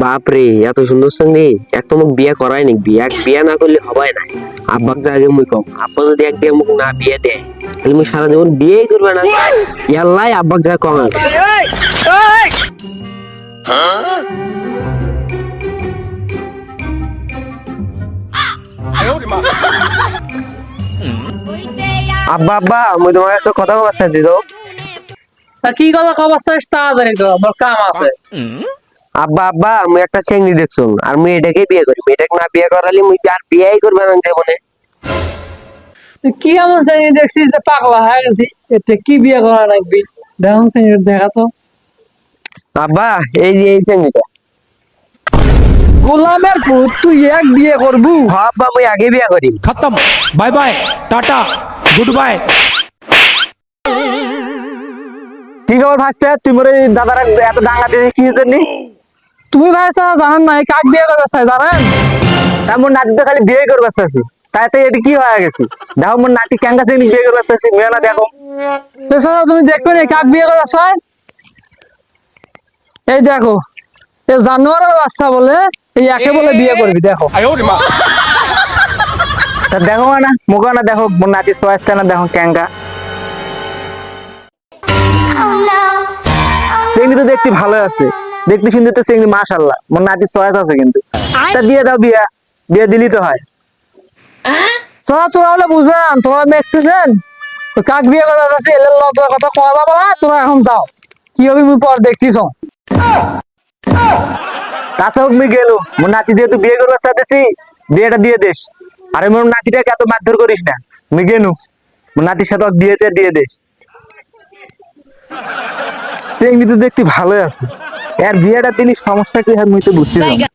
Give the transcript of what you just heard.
বাপরে এত সুন্দর সঙ্গে এক তো মোক বিয়ে করাই নাকি বিয়ে না করলে হবাই না। আব্বাক যা আগে মুই কম, আব্বা যদি এক বিয়ে মুখ না বিয়ে দেয় তাহলে মুই সারা জীবন বিয়েই করবে না। ইয়াল্লাই আব্বাক যা কম আব্বা আব্বা মুই তোমাকে একটা কথা বলতে দিত। কি কথা খবর চাস তাড়াতাড়ি তো, আমার কাম আছে। আব্বা আব্বা মুই একটা চেংড়ি দেখছো আর মুই এটাকে বিয়ে করি, এটাকে না বিয়ে করালে মুই আর বিয়েই করবে না জীবনে। তুই কি এমন শ্রেণী দেখছিস যে পাগলা হয়ে গেছি? এতে কি বিয়ে করা লাগবি? দেখুন শ্রেণী দেখা তো। আব্বা এই যে এই চেংড়িটা। গোলামের পুত, তুই এক বিয়ে করবু? হ্যাঁ আব্বা মুই আগে বিয়ে করি। खत्म bye bye tata goodbye. কি খবর ভাসতে, তুই মোর এই দাদারা এত ডাঙ্গা দিয়ে কি জন্য? তুমি ভাই সারা জানেন না কাক বিয়ে করবে চাই জানেন? তার মোর নাতি তো খালি বিয়ে করবে চাচ্ছি, তাইতে এটা কি হয়ে গেছে? দেখো মোর নাতি ক্যাঙ্গা চেংড়ি বিয়ে করবে চাচ্ছি, মেয়ে না দেখো। এছাড়া তুমি দেখবে না কাক বিয়ে করবে চাই? এই দেখো, এই জানোয়ারের বাচ্চা বলে এই একে বলে বিয়ে করবি, দেখো। তা দেখো না মুখো না দেখো, মোর নাতি চয়েসটা না দেখো ক্যাঙ্গা। চেংড়ি তো দেখতে ভালো আছে, দেখতে সুন্দর তো চেংড়ি, মাশাআল্লাহ মোর নাতি চয়েস আছে কিন্তু। তা দিয়ে দাও, বিয়ে দিলি তো হয়। সারা তোরা হলে বুঝবে না, তোরা মেক্সিজেন কাক বিয়ে করবে চাচ্ছি এলে লজ্জার কথা কওয়া যাবে না। তোরা এখন যাও, কি হবে মুই পর দেখতিস। তাছাড়া মুই গেল, মোর নাতি যেহেতু বিয়ে করবে চাইতেছি, বিয়েটা দিয়ে দেশ। আরে মোর নাতিটাকে এত মারধর করিস না, মুই গেলু মোর নাতির সাথে বিয়েতে দিয়ে দেশ। চেংড়ি তো দেখতে ভালোই আছে, এর বিয়েটা দিলি সমস্যা কি হয় মুই তো বুঝতে পারি না।